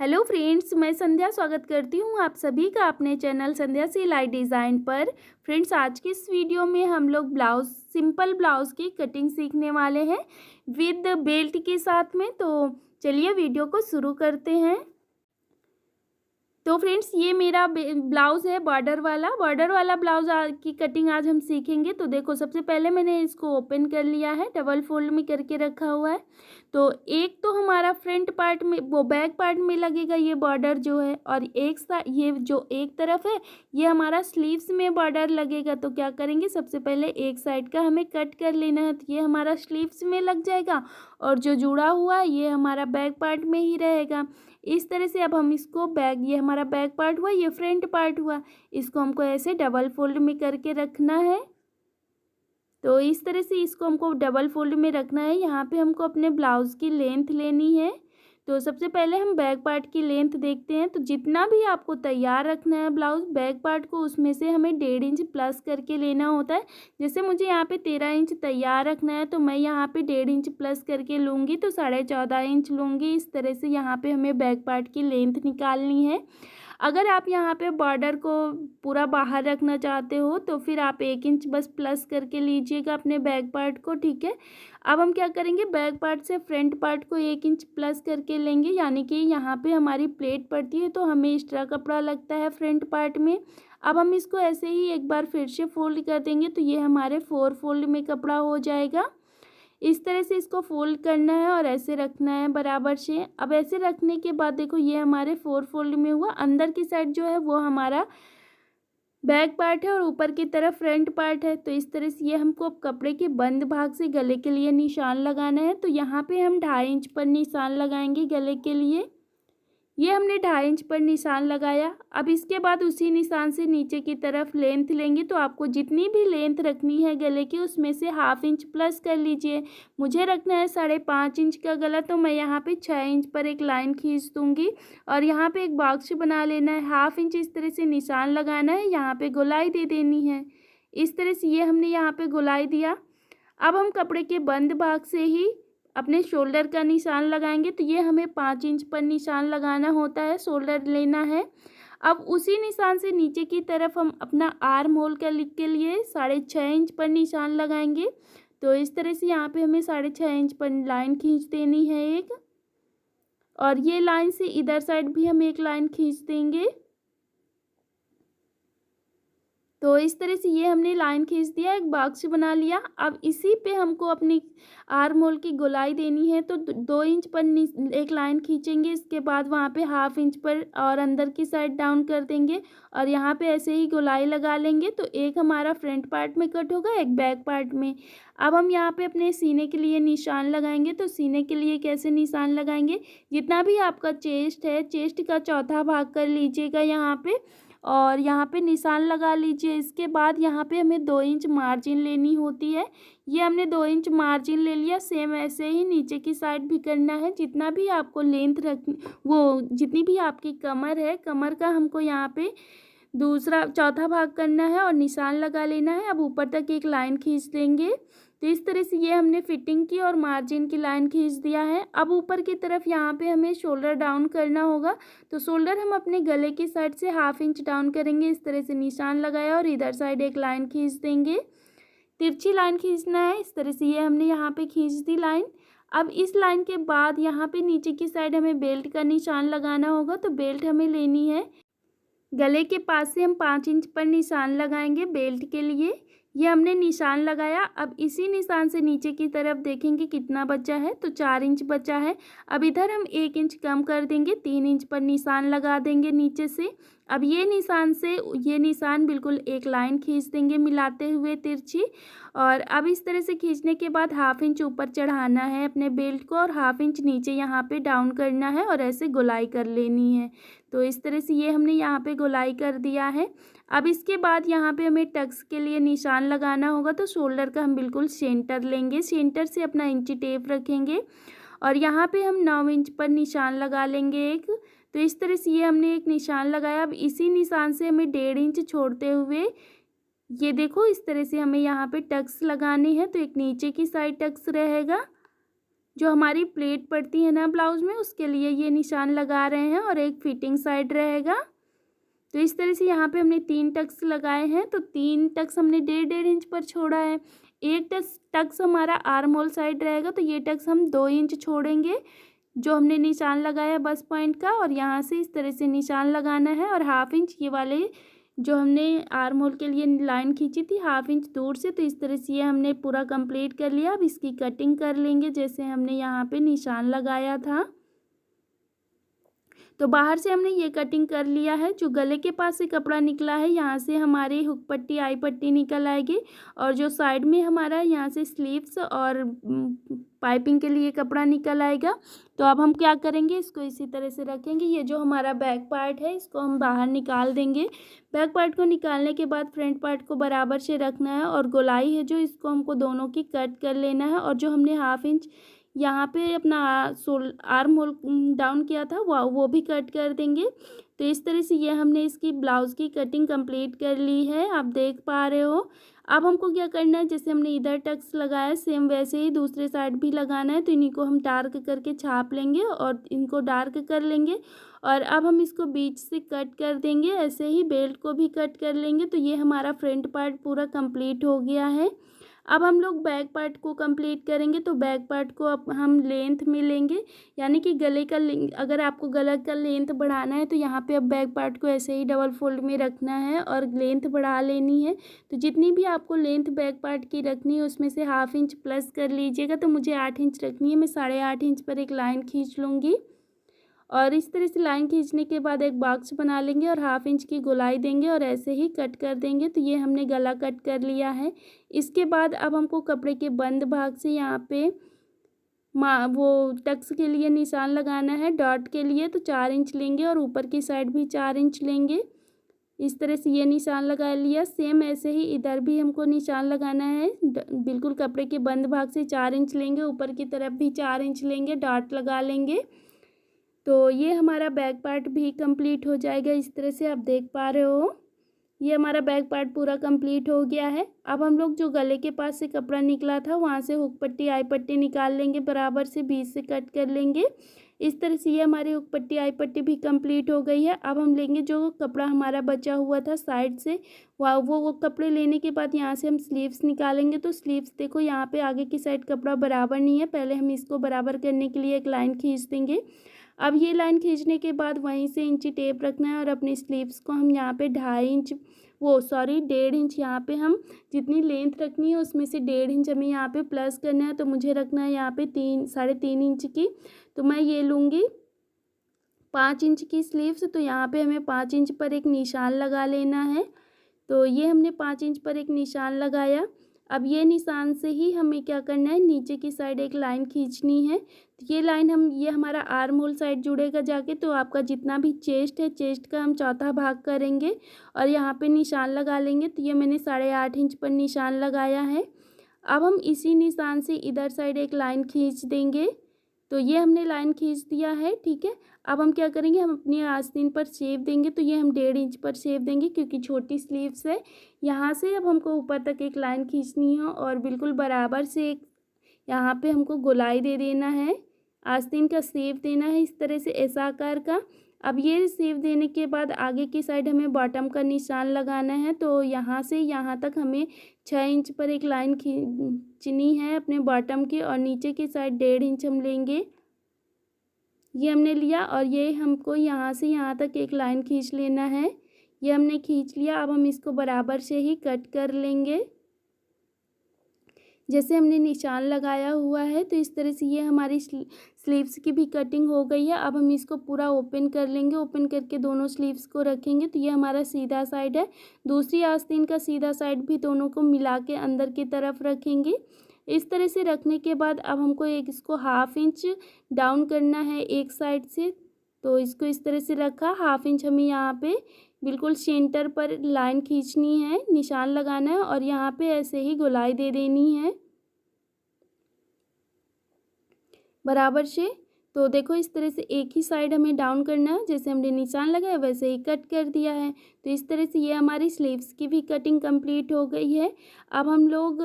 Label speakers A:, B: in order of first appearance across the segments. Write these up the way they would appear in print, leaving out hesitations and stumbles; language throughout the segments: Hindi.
A: हेलो फ्रेंड्स, मैं संध्या स्वागत करती हूँ आप सभी का अपने चैनल संध्या सिलाई डिज़ाइन पर। फ्रेंड्स, आज की इस वीडियो में हम लोग सिंपल ब्लाउज़ की कटिंग सीखने वाले हैं विद बेल्ट के साथ में। तो चलिए वीडियो को शुरू करते हैं। तो फ्रेंड्स, ये मेरा ब्लाउज़ है बॉर्डर वाला ब्लाउज़ की कटिंग आज हम सीखेंगे। तो देखो, सबसे पहले मैंने इसको ओपन कर लिया है, डबल फोल्ड में करके रखा हुआ है। तो एक तो हमारा फ्रंट पार्ट में, वो बैक पार्ट में लगेगा ये बॉर्डर जो है, और ये जो एक तरफ है ये हमारा स्लीव्स में बॉर्डर लगेगा। तो क्या करेंगे, सबसे पहले एक साइड का हमें कट कर लेना है। तो ये हमारा स्लीव्स में लग जाएगा और जो जुड़ा हुआ है ये हमारा बैक पार्ट में ही रहेगा। इस तरह से अब हम इसको ये हमारा बैक पार्ट हुआ, ये फ्रंट पार्ट हुआ, इसको हमको ऐसे डबल फोल्ड में करके रखना है। तो इस तरह से इसको हमको डबल फोल्ड में रखना है। यहाँ पे हमको अपने ब्लाउज़ की लेंथ लेनी है। तो सबसे पहले हम बैक पार्ट की लेंथ देखते हैं। तो जितना भी आपको तैयार रखना है ब्लाउज़ बैक पार्ट को, उसमें से हमें 1.5 इंच प्लस करके लेना होता है। जैसे मुझे यहाँ पे 13 इंच तैयार रखना है, तो मैं यहाँ पे 1.5 इंच प्लस करके लूँगी, तो 14.5 इंच लूँगी। इस तरह से यहाँ पे हमें बैक पार्ट की लेंथ निकालनी है। अगर आप यहाँ पे बॉर्डर को पूरा बाहर रखना चाहते हो तो फिर आप 1 इंच बस प्लस करके लीजिएगा अपने बैक पार्ट को, ठीक है। अब हम क्या करेंगे, बैक पार्ट से फ्रंट पार्ट को 1 इंच प्लस करके लेंगे, यानी कि यहाँ पे हमारी प्लेट पड़ती है तो हमें एक्स्ट्रा कपड़ा लगता है फ्रंट पार्ट में। अब हम इसको ऐसे ही एक बार फिर से फोल्ड कर देंगे, तो ये हमारे 4 फोल्ड में कपड़ा हो जाएगा। इस तरह से इसको फोल्ड करना है और ऐसे रखना है बराबर से। अब ऐसे रखने के बाद देखो, ये हमारे 4 फोल्ड में हुआ। अंदर की साइड जो है वो हमारा बैक पार्ट है और ऊपर की तरफ फ्रंट पार्ट है। तो इस तरह से ये हमको अब कपड़े के बंद भाग से गले के लिए निशान लगाना है। तो यहाँ पे हम 2.5 इंच पर निशान लगाएंगे गले के लिए। ये हमने 2.5 इंच पर निशान लगाया। अब इसके बाद उसी निशान से नीचे की तरफ लेंथ लेंगे। तो आपको जितनी भी लेंथ रखनी है गले की, उसमें से 1/2 इंच प्लस कर लीजिए। मुझे रखना है 5.5 इंच का गला, तो मैं यहाँ पे 6 इंच पर एक लाइन खींच दूँगी और यहाँ पे एक बॉक्स बना लेना है। 1/2 इंच इस तरह से निशान लगाना है, यहाँ पे गोलाई दे देनी है। इस तरह से ये हमने यहाँ पे गोलाई दिया। अब हम कपड़े के बंद भाग से ही अपने शोल्डर का निशान लगाएंगे। तो ये हमें 5 इंच पर निशान लगाना होता है, शोल्डर लेना है। अब उसी निशान से नीचे की तरफ हम अपना आर्म होल के लिए 6.5 इंच पर निशान लगाएंगे। तो इस तरह से यहाँ पे हमें 6.5 इंच पर लाइन खींच देनी है एक, और ये लाइन से इधर साइड भी हम एक लाइन खींच देंगे। तो इस तरह से ये हमने लाइन खींच दिया, एक बॉक्स बना लिया। अब इसी पे हमको अपनी आर्म होल की गोलाई देनी है। तो 2 इंच पर एक लाइन खींचेंगे, इसके बाद वहाँ पे 1/2 इंच पर और अंदर की साइड डाउन कर देंगे और यहाँ पे ऐसे ही गोलाई लगा लेंगे। तो एक हमारा फ्रंट पार्ट में कट होगा, एक बैक पार्ट में। अब हम यहाँ पे अपने सीने के लिए निशान लगाएंगे। तो सीने के लिए कैसे निशान लगाएंगे, जितना भी आपका चेस्ट है, चेस्ट का चौथा भाग कर लीजिएगा यहाँ पे और यहाँ पे निशान लगा लीजिए। इसके बाद यहाँ पे हमें 2 इंच मार्जिन लेनी होती है। ये हमने 2 इंच मार्जिन ले लिया। सेम ऐसे ही नीचे की साइड भी करना है। जितना भी आपको लेंथ जितनी भी आपकी कमर है, कमर का हमको यहाँ पे चौथा भाग करना है और निशान लगा लेना है। अब ऊपर तक एक लाइन खींच देंगे। तो इस तरह से ये हमने फिटिंग की और मार्जिन की लाइन खींच दिया है। अब ऊपर की तरफ यहाँ पे हमें शोल्डर डाउन करना होगा। तो शोल्डर हम अपने गले की साइड से 1/2 इंच डाउन करेंगे। इस तरह से निशान लगाया और इधर साइड एक लाइन खींच देंगे, तिरछी लाइन खींचना है। इस तरह से ये हमने यहाँ पे खींच दी लाइन। अब इस लाइन के बाद यहाँ पे नीचे की साइड हमें बेल्ट का निशान लगाना होगा। तो बेल्ट हमें लेनी है, गले के पास से हम 5 इंच पर निशान लगाएंगे बेल्ट के लिए। ये हमने निशान लगाया। अब इसी निशान से नीचे की तरफ देखेंगे कितना बचा है, तो 4 इंच बचा है। अब इधर हम 1 इंच कम कर देंगे, 3 इंच पर निशान लगा देंगे नीचे से। अब ये निशान बिल्कुल एक लाइन खींच देंगे मिलाते हुए तिरछी, और अब इस तरह से खींचने के बाद 1/2 इंच ऊपर चढ़ाना है अपने बेल्ट को और 1/2 इंच नीचे यहाँ पे डाउन करना है और ऐसे गोलाई कर लेनी है। तो इस तरह से ये हमने यहाँ पे गोलाई कर दिया है। अब इसके बाद यहाँ पे हमें टक्स के लिए निशान लगाना होगा। तो शोल्डर का हम बिल्कुल सेंटर लेंगे, सेंटर से अपना इंची टेप रखेंगे और यहाँ पे हम 9 इंच पर निशान लगा लेंगे एक। तो इस तरह से ये हमने एक निशान लगाया। अब इसी निशान से हमें 1.5 इंच छोड़ते हुए ये देखो इस तरह से हमें यहाँ पे टक्स लगाने हैं। तो एक नीचे की साइड टक्स रहेगा जो हमारी प्लेट पड़ती है ना ब्लाउज़ में, उसके लिए ये निशान लगा रहे हैं और एक फिटिंग साइड रहेगा। तो इस तरह से यहाँ पे हमने 3 टक्स लगाए हैं, तो 3 टक्स हमने 1.5 इंच पर छोड़ा है। एक टक्स हमारा आर्म होल साइड रहेगा, तो ये टक्स हम 2 इंच छोड़ेंगे जो हमने निशान लगाया है बस पॉइंट का, और यहाँ से इस तरह से निशान लगाना है। और 1/2 इंच ये वाले जो हमने आर्म होल के लिए लाइन खींची थी 1/2 इंच दूर से, तो इस तरह से ये हमने पूरा कंप्लीट कर लिया। अब इसकी कटिंग कर लेंगे जैसे हमने यहाँ पे निशान लगाया था। तो बाहर से हमने ये कटिंग कर लिया है। जो गले के पास से कपड़ा निकला है यहाँ से हमारी हुक पट्टी आई पट्टी निकल आएगी, और जो साइड में हमारा यहाँ से स्लीव्स और पाइपिंग के लिए कपड़ा निकल आएगा। तो अब हम क्या करेंगे, इसको इसी तरह से रखेंगे। ये जो हमारा बैक पार्ट है इसको हम बाहर निकाल देंगे। बैक पार्ट को निकालने के बाद फ्रंट पार्ट को बराबर से रखना है, और गोलाई है जो इसको हमको दोनों की कट कर लेना है। और जो हमने 1/2 इंच यहाँ पे अपना आर्म होल डाउन किया था वो भी कट कर देंगे। तो इस तरह से ये हमने इसकी ब्लाउज़ की कटिंग कंप्लीट कर ली है, आप देख पा रहे हो। अब हमको क्या करना है, जैसे हमने इधर टक्स लगाया सेम वैसे ही दूसरे साइड भी लगाना है। तो इन्हीं को हम डार्क करके छाप लेंगे और इनको डार्क कर लेंगे, और अब हम इसको बीच से कट कर देंगे। ऐसे ही बेल्ट को भी कट कर लेंगे। तो ये हमारा फ्रंट पार्ट पूरा कंप्लीट हो गया है। अब हम लोग बैक पार्ट को कंप्लीट करेंगे। तो बैक पार्ट को अब हम लेंथ में लेंगे, यानी कि गले का अगर आपको गला का लेंथ बढ़ाना है तो यहाँ पे अब बैक पार्ट को ऐसे ही डबल फोल्ड में रखना है और लेंथ बढ़ा लेनी है। तो जितनी भी आपको लेंथ बैक पार्ट की रखनी है उसमें से 1/2 इंच प्लस कर लीजिएगा। तो मुझे 8 इंच रखनी है, मैं 8.5 इंच पर एक लाइन खींच लूँगी, और इस तरह से लाइन खींचने के बाद एक बॉक्स बना लेंगे और 1/2 इंच की गोलाई देंगे और ऐसे ही कट कर देंगे। तो ये हमने गला कट कर लिया है। इसके बाद अब हमको कपड़े के बंद भाग से यहाँ पे वो टक्स के लिए निशान लगाना है डॉट के लिए। तो 4 इंच लेंगे और ऊपर की साइड भी 4 इंच लेंगे। इस तरह से ये निशान लगा लिया। सेम ऐसे ही इधर भी हमको निशान लगाना है। बिल्कुल कपड़े के बंद भाग से 4 इंच लेंगे, ऊपर की तरफ भी 4 इंच लेंगे, डॉट लगा लेंगे। तो ये हमारा बैक पार्ट भी कंप्लीट हो जाएगा। इस तरह से आप देख पा रहे हो, ये हमारा बैक पार्ट पूरा कंप्लीट हो गया है। अब हम लोग जो गले के पास से कपड़ा निकला था वहाँ से हुक पट्टी आई पट्टी निकाल लेंगे, बराबर से बीच से कट कर लेंगे। इस तरह से ये हमारी हुक पट्टी आई पट्टी भी कंप्लीट हो गई है। अब हम लेंगे जो कपड़ा हमारा बचा हुआ था साइड से, वो कपड़े लेने के बाद यहाँ से हम स्लीव्स निकालेंगे। तो स्लीव्स देखो यहाँ पे आगे की साइड कपड़ा बराबर नहीं है, पहले हम इसको बराबर करने के लिए एक लाइन खींच देंगे। अब ये लाइन खींचने के बाद वहीं से इंची टेप रखना है और अपनी स्लीव्स को हम यहाँ पे 1.5 इंच यहाँ पे हम जितनी लेंथ रखनी है उसमें से 1.5 इंच हमें यहाँ पे प्लस करना है। तो मुझे रखना है यहाँ पे 3.5 इंच की। तो मैं ये लूँगी 5 इंच की स्लीव्स। तो यहाँ पे हमें 5 इंच पर एक निशान लगा लेना है। तो ये हमने 5 इंच पर एक निशान लगाया। अब ये निशान से ही हमें क्या करना है, नीचे की साइड एक लाइन खींचनी है। तो ये लाइन ये हमारा आर्म होल साइड जुड़ेगा जाके। तो आपका जितना भी चेस्ट है, चेस्ट का हम चौथा भाग करेंगे और यहाँ पे निशान लगा लेंगे। तो ये मैंने 8.5 इंच पर निशान लगाया है। अब हम इसी निशान से इधर साइड एक लाइन खींच देंगे। तो ये हमने लाइन खींच दिया है, ठीक है। अब हम क्या करेंगे, हम अपनी आस्तीन पर शेप देंगे। तो ये हम 1.5 इंच पर शेप देंगे क्योंकि छोटी स्लीव्स है। यहाँ से अब हमको ऊपर तक एक लाइन खींचनी है और बिल्कुल बराबर से एक यहाँ पे हमको गोलाई दे देना है, आस्तीन का शेप देना है इस तरह से ऐसा आकार का। अब ये शेप देने के बाद आगे की साइड हमें बॉटम का निशान लगाना है। तो यहाँ से यहाँ तक हमें 6 इंच पर एक लाइन खींचनी है अपने बॉटम की, और नीचे की साइड 1.5 इंच हम लेंगे। ये हमने लिया और ये हमको यहाँ से यहाँ तक एक लाइन खींच लेना है। ये हमने खींच लिया। अब हम इसको बराबर से ही कट कर लेंगे जैसे हमने निशान लगाया हुआ है। तो इस तरह से ये हमारी स्लीव्स की भी कटिंग हो गई है। अब हम इसको पूरा ओपन कर लेंगे। ओपन करके दोनों स्लीव्स को रखेंगे। तो ये हमारा सीधा साइड है। दूसरी आस्तीन का सीधा साइड भी दोनों को मिला के अंदर की तरफ रखेंगे। इस तरह से रखने के बाद अब हमको इसको 1/2 इंच डाउन करना है एक साइड से। तो इसको इस तरह से रखा, 1/2 इंच हमें यहाँ पे बिल्कुल सेंटर पर लाइन खींचनी है, निशान लगाना है और यहाँ पे ऐसे ही गोलाई दे देनी है बराबर से। तो देखो इस तरह से एक ही साइड हमें डाउन करना है, जैसे हमने निशान लगाया वैसे ही कट कर दिया है। तो इस तरह से ये हमारी स्लीव्स की भी कटिंग कंप्लीट हो गई है। अब हम लोग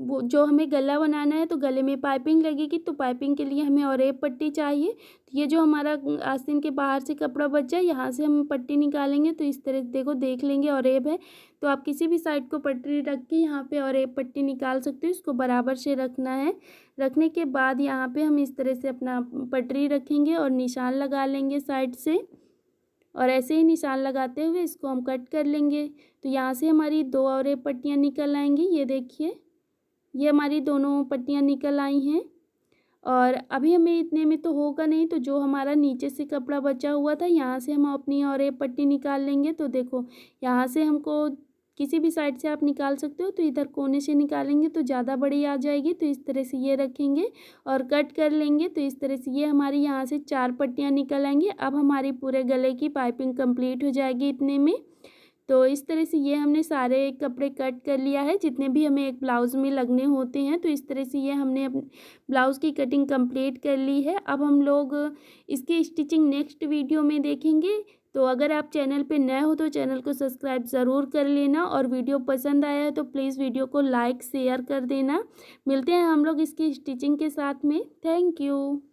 A: वो जो हमें गला बनाना है तो गले में पाइपिंग लगेगी, तो पाइपिंग के लिए हमें और एक पट्टी चाहिए। तो ये जो हमारा आस्तीन के बाहर से कपड़ा बचा है, यहाँ से हम पट्टी निकालेंगे। तो इस तरह देखो देख लेंगे और एब है, तो आप किसी भी साइड को पट्टी रख के यहाँ पे और एक पट्टी निकाल सकते हो। इसको बराबर से रखना है। रखने के बाद यहाँ पे हम इस तरह से अपना पटरी रखेंगे और निशान लगा लेंगे साइड से, और ऐसे ही निशान लगाते हुए इसको हम कट कर लेंगे। तो यहाँ से हमारी 2 और एक पट्टियाँ निकल आएंगी। ये देखिए, ये हमारी दोनों पट्टियाँ निकल आई हैं। और अभी हमें इतने में तो होगा नहीं, तो जो हमारा नीचे से कपड़ा बचा हुआ था, यहाँ से हम अपनी और एक पट्टी निकाल लेंगे। तो देखो यहाँ से हमको किसी भी साइड से आप निकाल सकते हो, तो इधर कोने से निकालेंगे तो ज़्यादा बड़ी आ जाएगी। तो इस तरह से ये रखेंगे और कट कर लेंगे। तो इस तरह से ये हमारी यहाँ से 4 पट्टियाँ निकल आएंगी। अब हमारी पूरे गले की पाइपिंग कंप्लीट हो जाएगी इतने में। तो इस तरह से ये हमने सारे कपड़े कट कर लिया है, जितने भी हमें एक ब्लाउज़ में लगने होते हैं। तो इस तरह से ये हमने ब्लाउज़ की कटिंग कंप्लीट कर ली है। अब हम लोग इसकी स्टिचिंग नेक्स्ट वीडियो में देखेंगे। तो अगर आप चैनल पे नए हो तो चैनल को सब्सक्राइब ज़रूर कर लेना, और वीडियो पसंद आया है तो प्लीज़ वीडियो को लाइक शेयर कर देना। मिलते हैं हम लोग इसकी स्टिचिंग के साथ में। Thank you.